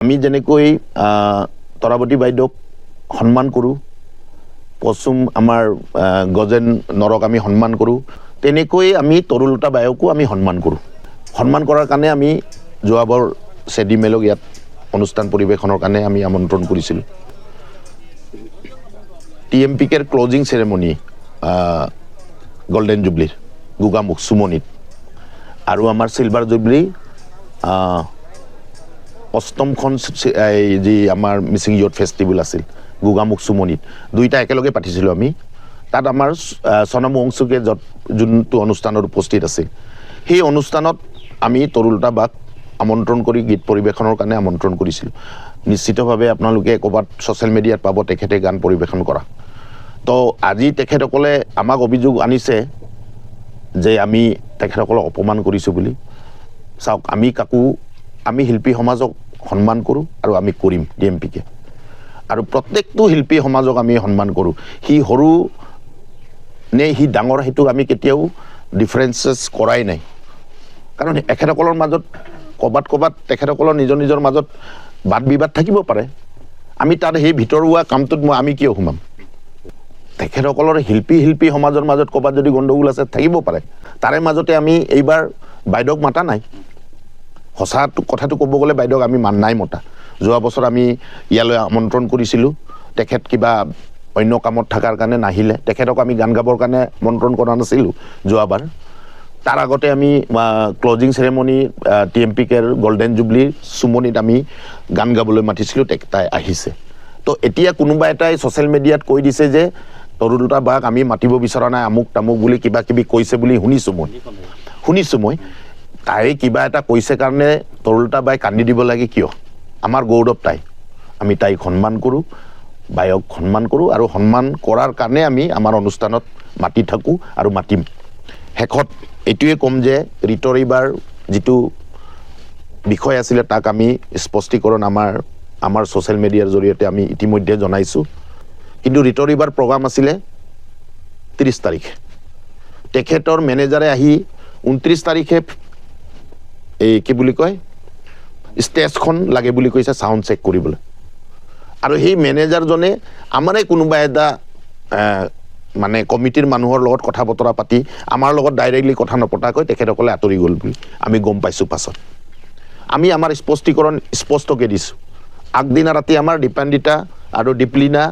আমি যেনেকৈ তৰাৱতী বাইদেউক সন্মান কৰোঁ, পশ্চিম আমাৰ গজেন নৰক আমি সন্মান কৰোঁ, তেনেকৈ আমি তৰুলতা বাইকো আমি সন্মান কৰোঁ। সন্মান কৰাৰ কাৰণে আমি যোৱাবাৰ চেডি মেলক ইয়াত অনুষ্ঠান পৰিৱেশনৰ কাৰণে আমি আমন্ত্ৰণ কৰিছিলোঁ। TMPKৰ ক্লজিং চেৰেমনি গল্ডেন জুবলিৰ গোগামুখ সুমনিত আৰু আমাৰ চিলভাৰ জুবলি অষ্টমখন যি আমাৰ মিচিং ইয়থ ফেষ্টিভেল আছিল গোগামুখ সুমনিত, দুইটা একেলগে পাতিছিলোঁ আমি। তাত আমাৰ সোণম ৱাংচুকে যোনটো অনুষ্ঠানত উপস্থিত আছিল, সেই অনুষ্ঠানত আমি তৰুলতা বাক আমন্ত্ৰণ কৰি গীত পৰিৱেশনৰ কাৰণে আমন্ত্ৰণ কৰিছিলোঁ। নিশ্চিতভাৱে আপোনালোকে ক'ৰবাত ছ'চিয়েল মিডিয়াত পাব তেখেতে গান পৰিৱেশন কৰা। তো আজি তেখেতসকলে আমাক অভিযোগ আনিছে যে আমি তেখেতসকলক অপমান কৰিছোঁ বুলি। চাওক, আমি শিল্পী সমাজক সন্মান কৰোঁ আৰু আমি কৰিম TMPকে, আৰু প্ৰত্যেকটো শিল্পী সমাজক আমি সন্মান কৰোঁ। সি সৰু নে সি ডাঙৰ সেইটো আমি কেতিয়াও ডিফাৰেঞ্চেছ কৰাই নাই, কাৰণ এখেতসকলৰ মাজত ক'ৰবাত তেখেতসকলৰ নিজৰ মাজত বাদ বিবাদ থাকিব পাৰে। আমি তাত সেই ভিতৰুৱা কামটোত আমি কিয় সোমাম? তেখেতসকলৰ শিল্পী সমাজৰ মাজত ক'ৰবাত যদি গণ্ডগোল আছে থাকিব পাৰে, তাৰে মাজতে আমি এইবাৰ বাইদেউক মাতা নাই। সঁচা কথাটো ক'ব গ'লে বাইদেউক আমি নাই মতা। যোৱা বছৰ আমি ইয়ালৈ আমন্ত্ৰণ কৰিছিলোঁ, তেখেত কিবা অন্য কামত থকাৰ কাৰণে নাহিলে। তেখেতক আমি গান গাবৰ কাৰণে আমন্ত্ৰণ কৰা নাছিলোঁ যোৱাবাৰ। তাৰ আগতে আমি ক্লজিং চেৰেমনি TMPKৰ গল্ডেন জুবলিৰ সুমনিত আমি গান গাবলৈ মাতিছিলোঁ, তাই আহিছে। তো এতিয়া কোনোবা এটাই ছ'চিয়েল মিডিয়াত কৈ দিছে যে তৰুলতা বাক আমি মাতিব বিচৰা নাই, আমুক তামুক বুলি কিবা কিবি কৈছে বুলি শুনিছোঁ মই। তাই কিবা এটা কৈছে কাৰণে তৰুলতা বাই কান্দি দিব লাগে কিয়? আমাৰ গৌৰৱ তাই, আমি তাইক সন্মান কৰোঁ, বায়ক সন্মান কৰোঁ, আৰু সন্মান কৰাৰ কাৰণে আমি আমাৰ অনুষ্ঠানত মাতি থাকোঁ আৰু মাতিম। শেষত এইটোৱে ক'ম যে ৰিতৰ এইবাৰ যিটো বিষয় আছিলে তাক আমি স্পষ্টীকৰণ আমাৰ ছ'চিয়েল মিডিয়াৰ জৰিয়তে আমি ইতিমধ্যে জনাইছোঁ। কিন্তু ৰিতৰ এইবাৰ প্ৰগ্ৰাম আছিলে 30 তাৰিখে। তেখেতৰ মেনেজাৰে আহি 29 তাৰিখে এই কি বুলি কয় ষ্টেজখন লাগে বুলি কৈছে চাউণ্ড চেক কৰিবলৈ, আৰু সেই মেনেজাৰজনে আমাৰে কোনোবা এটা মানে কমিটিৰ মানুহৰ লগত কথা বতৰা পাতি আমাৰ লগত ডাইৰেক্টলি কথা নপতাকৈ তেখেতসকলে আঁতৰি গ'ল বুলি আমি গম পাইছোঁ পাছত। আমি আমাৰ স্পষ্টীকৰণ স্পষ্টকৈ দিছোঁ। আগদিনা ৰাতি আমাৰ দীপান্বিতা আৰু দীপলিনা,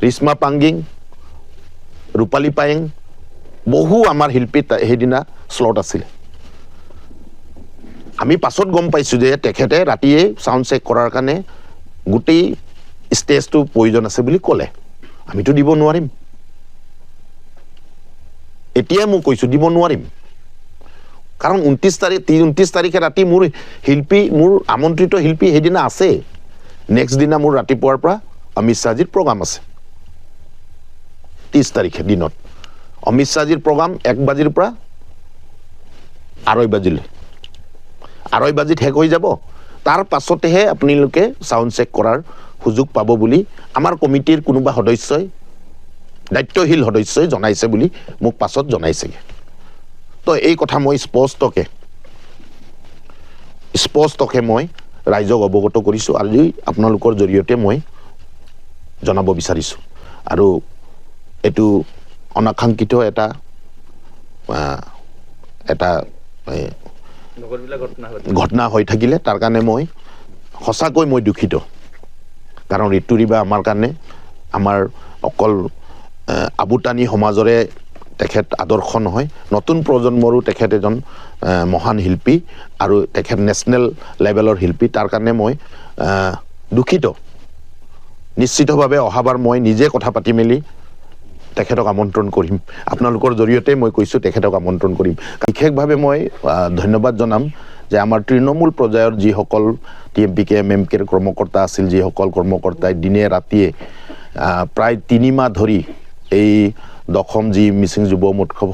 ৰিশ্মা পাংগিং, ৰূপালী পায়েং, বহু আমাৰ শিল্পী সেইদিনা শ্লট আছিলে। আমি পাছত গম পাইছোঁ যে তেখেতে ৰাতিয়ে চাউণ্ড চেক কৰাৰ কাৰণে গোটেই ষ্টেজটো প্ৰয়োজন আছে বুলি ক'লে। আমিতো দিব নোৱাৰিম, এতিয়াই মই কৈছোঁ দিব নোৱাৰিম, কাৰণ 29 তাৰিখে ৰাতি মোৰ আমন্ত্ৰিত শিল্পী সেইদিনা আছে। নেক্সট দিনা মোৰ ৰাতিপুৱাৰ পৰা অমিত শ্বাহজীৰ প্ৰগ্ৰাম আছে 30 তাৰিখে দিনত। অমিত শ্বাহজীৰ প্ৰগ্ৰাম 1 বাজিৰ পৰা 2:30 বাজিলৈ, 2:30 বাজিত শেষ হৈ যাব। তাৰ পাছতেহে আপোনালোকে চাউণ্ড চেক কৰাৰ সুযোগ পাব বুলি আমাৰ কমিটিৰ কোনোবা সদস্যই, দায়িত্বশীল সদস্যই জনাইছে বুলি মোক পাছত জনাইছেগৈ। তো এই কথা মই স্পষ্টকৈ মই ৰাইজক অৱগত কৰিছোঁ, আজি আপোনালোকৰ জৰিয়তে মই জনাব বিচাৰিছোঁ। আৰু এইটো অনাকাংক্ষিত এটা ঘটনা হৈ থাকিলে তাৰ কাৰণে মই সঁচাকৈ দুখিত। কাৰণ ঋতুৰিবা আমাৰ কাৰণে আমাৰ অকল আবুতানী সমাজৰে তেখেত আদৰ্শ নহয়, নতুন প্ৰজন্মৰো তেখেত এজন মহান শিল্পী আৰু তেখেত নেশ্যনেল লেভেলৰ শিল্পী। তাৰ কাৰণে মই দুখিত। নিশ্চিতভাৱে অহাবাৰ মই নিজে কথা পাতি মেলি তেখেতক আমন্ত্ৰণ কৰিম। আপোনালোকৰ জৰিয়তে মই কৈছোঁ তেখেতক আমন্ত্ৰণ কৰিম। বিশেষভাৱে মই ধন্যবাদ জনাম যে আমাৰ তৃণমূল পৰ্যায়ৰ যিসকল TMPK MMKৰ কৰ্মকৰ্তা আছিল, যিসকল কৰ্মকৰ্তাই দিনে ৰাতিয়ে প্ৰায় 3 মাহ ধৰি এই 10ম যি মিচিং যুৱ মহোৎসৱ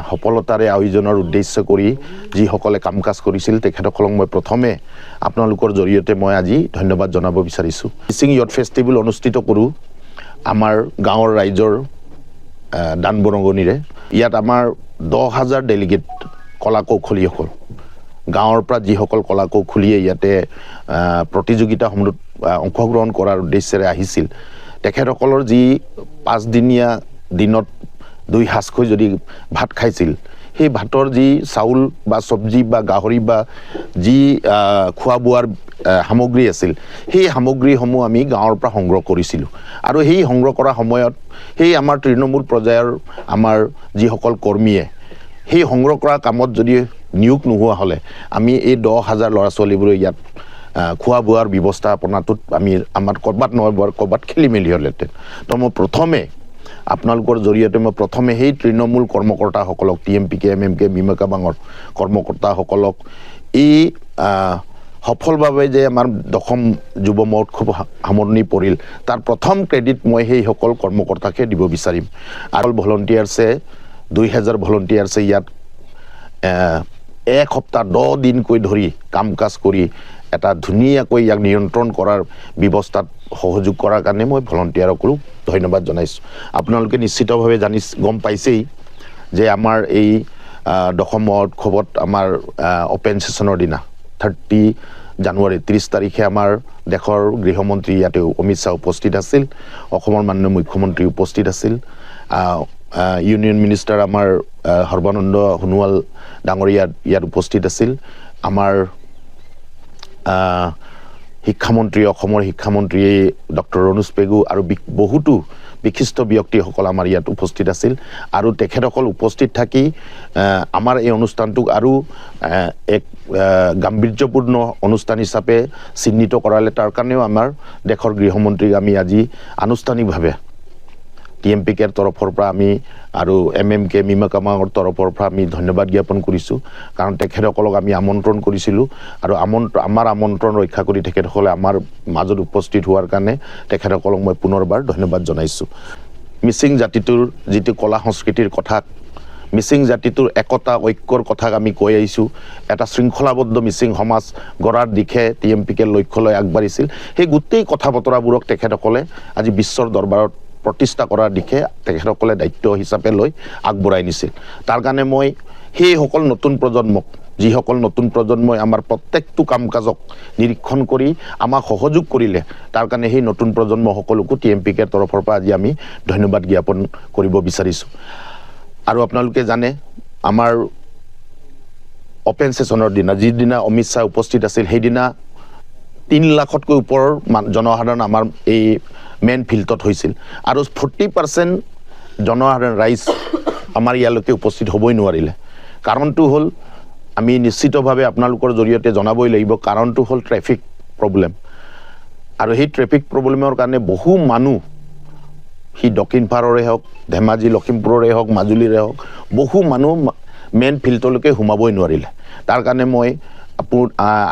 সফলতাৰে আয়োজনৰ উদ্দেশ্য কৰি যিসকলে কাম কাজ কৰিছিল, তেখেতসকলক মই প্ৰথমে আপোনালোকৰ জৰিয়তে মই আজি ধন্যবাদ জনাব বিচাৰিছোঁ। মিচিং ইয়থ ফেষ্টিভেল অনুষ্ঠিত কৰোঁ আমাৰ গাঁৱৰ ৰাইজৰ দান বৰঙণিৰে। ইয়াত আমাৰ 10,000 ডেলিগেট কলা কৌশলীসকল গাঁৱৰ পৰা যিসকল কলা কৌশলীয়ে ইয়াতে প্ৰতিযোগিতাসমূহত অংশগ্ৰহণ কৰাৰ উদ্দেশ্যেৰে আহিছিল তেখেতসকলৰ যি 5 দিনীয়া দিনত 2 সাঁজকৈ যদি ভাত খাইছিল সেই ভাতৰ যি চাউল বা চব্জি বা গাহৰি বা যি খোৱা বোৱাৰ সামগ্ৰী আছিল সেই সামগ্ৰীসমূহ আমি গাঁৱৰ পৰা সংগ্ৰহ কৰিছিলোঁ আৰু সেই সংগ্ৰহ কৰা সময়ত সেই আমাৰ তৃণমূল পৰ্যায়ৰ আমাৰ যিসকল কৰ্মীয়ে সেই সংগ্ৰহ কৰা কামত যদি নিয়োগ নোহোৱা হ'লে আমি এই 10,000 ল'ৰা ছোৱালীবোৰে ইয়াত খোৱা বোৱাৰ ব্যৱস্থাপনাটোত আমাৰ ক'ৰবাত নহয় ক'ৰবাত খেলি মেলি হ'লহেঁতেন তো মই প্ৰথমে আপোনালোকৰ জৰিয়তে মই প্ৰথমে সেই তৃণমূল কৰ্মকৰ্তাসকলক TMPK MMK মিমকাবাঙৰ কৰ্মকৰ্তাসকলক এই সফলভাৱে যে আমাৰ 10ম যুৱ মহোৎসৱ সামৰণি পৰিল তাৰ প্ৰথম ক্ৰেডিট মই সেইসকল কৰ্মকৰ্তাকে দিব বিচাৰিম আৰু ভলণ্টিয়াৰ্ছে 2000 ভলণ্টিয়াৰ্ছে ইয়াত এক সপ্তাহ 10 দিনকৈ ধৰি কাম কাজ কৰি এটা ধুনীয়াকৈ ইয়াক নিয়ন্ত্ৰণ কৰাৰ ব্যৱস্থাত সহযোগ কৰাৰ কাৰণে মই ভলণ্টিয়াৰসকলক ধন্যবাদ জনাইছোঁ আপোনালোকে নিশ্চিতভাৱে গম পাইছেই যে আমাৰ এই 10ম মহোৎসৱত আমাৰ অপেন ছেছনৰ দিনা 30 জানুৱাৰী 30 তাৰিখে আমাৰ দেশৰ গৃহমন্ত্ৰী ইয়াতে অমিত শ্বাহ উপস্থিত আছিল অসমৰ মাননীয় মুখ্যমন্ত্ৰী উপস্থিত আছিল ইউনিয়ন মিনিষ্টাৰ আমাৰ সৰ্বানন্দ সোণোৱাল ডাঙৰীয়া ইয়াত উপস্থিত আছিল আমাৰ শিক্ষামন্ত্ৰী অসমৰ শিক্ষামন্ত্ৰী ডক্টৰ ৰণোজ পেগু আৰু বহুতো বিশিষ্ট ব্যক্তিসকল আমাৰ ইয়াত উপস্থিত আছিল আৰু তেখেতসকল উপস্থিত থাকি আমাৰ এই অনুষ্ঠানটোক আৰু এক গাম্ভীৰ্যপূৰ্ণ অনুষ্ঠান হিচাপে চিহ্নিত কৰালে তাৰ কাৰণেও আমাৰ দেশৰ গৃহমন্ত্ৰীক আমি আজি আনুষ্ঠানিকভাৱে TMPKৰ তৰফৰ পৰা আমি আৰু MMK মিমকাবাঙৰ তৰফৰ পৰা আমি ধন্যবাদ জ্ঞাপন কৰিছোঁ কাৰণ তেখেতসকলক আমি আমন্ত্ৰণ কৰিছিলোঁ আৰু আমাৰ আমন্ত্ৰণ ৰক্ষা কৰি তেখেতসকলে আমাৰ মাজত উপস্থিত হোৱাৰ কাৰণে তেখেতসকলক মই পুনৰবাৰ ধন্যবাদ জনাইছোঁ মিচিং জাতিটোৰ যিটো কলা সংস্কৃতিৰ কথা মিচিং জাতিটোৰ একতা ঐক্যৰ কথা আমি কৈ আহিছোঁ এটা শৃংখলাবদ্ধ মিচিং সমাজ গঢ়াৰ দিশে TMPK লক্ষ্য লৈ আগবাঢ়িছিল সেই গোটেই কথা বতৰাবোৰক তেখেতসকলে আজি বিশ্বৰ দৰবাৰত প্ৰতিষ্ঠা কৰাৰ দিশে তেখেতসকলে দায়িত্ব হিচাপে লৈ আগবঢ়াই নিছিল তাৰ কাৰণে মই সেইসকল নতুন প্ৰজন্মক যিসকল নতুন প্ৰজন্মই আমাৰ প্ৰত্যেকটো কাম কাজক নিৰীক্ষণ কৰি আমাক সহযোগ কৰিলে তাৰ কাৰণে সেই নতুন প্ৰজন্মসকলকো TMPKৰ তৰফৰ পৰা আজি আমি ধন্যবাদ জ্ঞাপন কৰিব বিচাৰিছোঁ আৰু আপোনালোকে জানে আমাৰ অপেন ছেছনৰ দিনা যিদিনা অমিত শ্বাহ উপস্থিত আছিল সেইদিনা 3 লাখতকৈ ওপৰৰ জনসাধাৰণ আমাৰ এই মেইন ফিল্ডত হৈছিল আৰু 40% জনসাধাৰণ ৰাইজ আমাৰ ইয়ালৈকে উপস্থিত হ'বই নোৱাৰিলে কাৰণটো হ'ল আমি নিশ্চিতভাৱে আপোনালোকৰ জৰিয়তে জনাবই লাগিব কাৰণটো হ'ল ট্ৰেফিক প্ৰব্লেম আৰু সেই ট্ৰেফিক প্ৰব্লেমৰ কাৰণে বহু মানুহ সি দক্ষিণ পাৰৰে হওক ধেমাজি লখিমপুৰৰে হওক মাজুলীৰে হওক বহু মানুহ মেইন ফিল্ডলৈকে সোমাবই নোৱাৰিলে তাৰ কাৰণে মই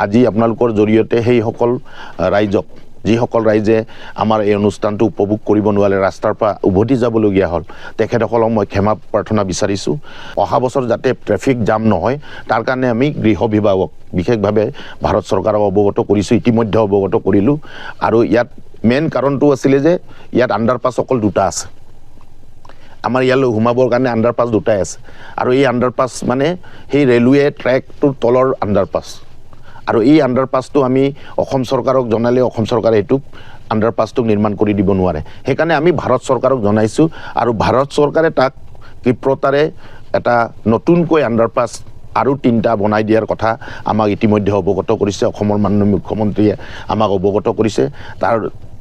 আজি আপোনালোকৰ জৰিয়তে সেইসকল ৰাইজক যিসকল ৰাইজে আমাৰ এই অনুষ্ঠানটো উপভোগ কৰিব নোৱাৰিলে ৰাস্তাৰ পৰা উভতি যাবলগীয়া হ'ল তেখেতসকলক মই ক্ষমা প্ৰাৰ্থনা বিচাৰিছোঁ অহা বছৰ যাতে ট্ৰেফিক জাম নহয় তাৰ কাৰণে আমি গৃহ বিভাগক বিশেষভাৱে ভাৰত চৰকাৰক অৱগত কৰিছোঁ ইতিমধ্যে অৱগত কৰিলোঁ আৰু ইয়াত মেইন কাৰণটো আছিলে যে ইয়াত আণ্ডাৰপাছ অকল 2টা আছে আমাৰ ইয়ালৈ সোমাবৰ কাৰণে আণ্ডাৰপাছ 2টাই আছে আৰু এই আণ্ডাৰপাছ মানে সেই ৰেলৱে ট্ৰেকটোৰ তলৰ আণ্ডাৰপাছ আৰু এই আণ্ডাৰপাছটো আমি অসম চৰকাৰক জনালে অসম চৰকাৰে এইটোক আণ্ডাৰপাছটোক নিৰ্মাণ কৰি দিব নোৱাৰে সেইকাৰণে আমি ভাৰত চৰকাৰক জনাইছোঁ আৰু ভাৰত চৰকাৰে তাক ক্ষীপ্ৰতাৰে এটা নতুনকৈ আণ্ডাৰপাছ আৰু 3টা বনাই দিয়াৰ কথা আমাক ইতিমধ্যে অৱগত কৰিছে অসমৰ মাননীয় মুখ্যমন্ত্ৰীয়ে আমাক অৱগত কৰিছে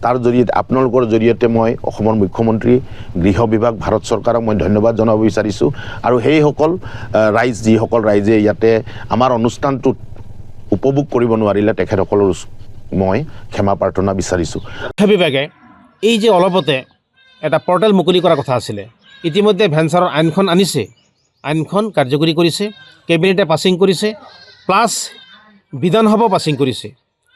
তাৰ জৰিয়তে আপোনালোকৰ জৰিয়তে মই অসমৰ মুখ্যমন্ত্ৰী গৃহ বিভাগ ভাৰত চৰকাৰক মই ধন্যবাদ জনাব বিচাৰিছোঁ আৰু সেইসকল যিসকল ৰাইজে ইয়াতে আমাৰ অনুষ্ঠানটোত উপভোগ কৰিব নোৱাৰিলে তেখেতসকলৰ মই ক্ষমা প্ৰাৰ্থনা বিচাৰিছোঁ শিক্ষা বিভাগে এই যে অলপতে এটা পৰ্টেল মুকলি কৰাৰ কথা আছিলে ইতিমধ্যে ভেঞ্চাৰৰ আইনখন আনিছে আইনখন কাৰ্যকৰী কৰিছে কেবিনেটে পাছিং কৰিছে প্লাছ বিধানসভাও পাছিং কৰিছে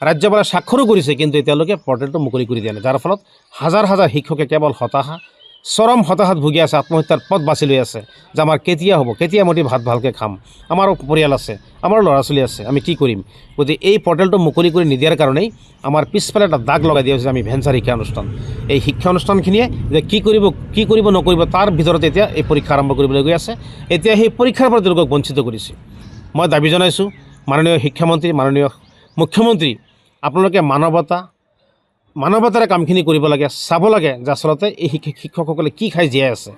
ৰাজ্যপালে স্বাক্ষৰো কৰিছে কিন্তু এতিয়ালৈকে পৰ্টেলটো মুকলি কৰি দিয়া নাই যাৰ ফলত হাজাৰ হাজাৰ শিক্ষকে কেৱল হতাশা চৰম হতাশাত ভুগি আছে আত্মহত্যাৰ পথ বাছি লৈ আছে যে আমাৰ কেতিয়া হ'ব কেতিয়া মই ভাত ভালকৈ খাম আমাৰো পৰিয়াল আছে আমাৰ ল'ৰা ছোৱালী আছে আমি কি কৰিম গতিকে এই পৰ্টেলটো মুকলি কৰি নিদিয়াৰ কাৰণেই আমাৰ পিছফালে এটা দাগ লগাই দিয়া হৈছে আমি ভেঞ্চাৰ শিক্ষা অনুষ্ঠান এই শিক্ষা অনুষ্ঠানখিনিয়ে যে কি কৰিব নকৰিব তাৰ ভিতৰত এতিয়া এই পৰীক্ষা আৰম্ভ কৰিবলৈ গৈ আছে এতিয়া সেই পৰীক্ষাৰ পৰা তেওঁলোকক বঞ্চিত কৰিছে মই দাবী জনাইছোঁ মাননীয় শিক্ষামন্ত্ৰী, মাননীয় মুখ্যমন্ত্ৰী, আপোনালোকে মানৱতাৰে কামখিনি কৰিব লাগে, চাব লাগে যে আচলতে এই শিক্ষকসকলে কি খাই জীয়াই আছে।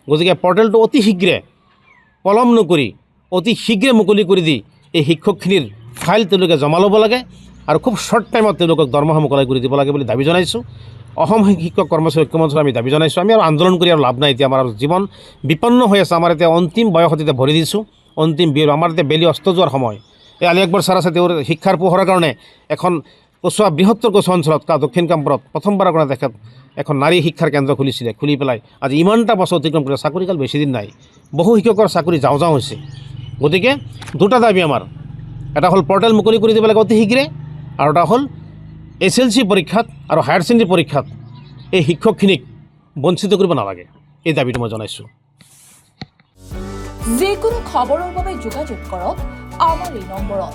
গতিকে পৰ্টেলটো অতি শীঘ্ৰে, পলম নকৰি অতি শীঘ্ৰে মুকলি কৰি দি এই শিক্ষকখিনিৰ ফাইল তেওঁলোকে জমা ল'ব লাগে আৰু খুব শ্বৰ্ট টাইমত তেওঁলোকক দৰমহা মুকলি কৰি দিব লাগে বুলি দাবী জনাইছোঁ। অসম শিক্ষক কৰ্মচাৰী ঐক্য মঞ্চত আমি দাবী জনাইছোঁ। আমি আৰু আন্দোলন কৰি আৰু লাভ নাই, এতিয়া আমাৰ জীৱন বিপন্ন হৈ আছে। আমাৰ এতিয়া অন্তিম বয়সত এতিয়া ভৰি দিছোঁ, অন্তিম আমাৰ এতিয়া বেলি অস্ত যোৱাৰ সময়। এই আলি আকবৰ ছাৰ আছে, তেওঁৰ শিক্ষাৰ পোহৰৰ কাৰণে এখন বৃহত্তৰ কচুৱা অঞ্চলত দক্ষিণ কামপুৰত প্ৰথমবাৰৰ কাৰণে তেখেত এখন নাৰী শিক্ষাৰ কেন্দ্ৰ খুলিছিলে। খুলি পেলাই আজি ইমানটা বছৰ অতিক্ৰম কৰিলে, চাকৰিকাল বেছি দিন নাই, বহু শিক্ষকৰ চাকৰি যাওঁ হৈছে। গতিকে দুটা দাবী আমাৰ, এটা হ'ল পৰ্টেল মুকলি কৰি দিব লাগে অতি শীঘ্ৰে, আৰু এটা হ'ল SLC পৰীক্ষাত আৰু হায়াৰ ছেকেণ্ডেৰী পৰীক্ষাত এই শিক্ষকখিনিক বঞ্চিত কৰিব নালাগে, এই দাবীটো মই জনাইছোঁ। যিকোনো খবৰৰ বাবে যোগাযোগ কৰক আমাৰ এই নম্বৰত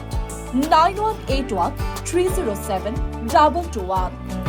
9181 307 221।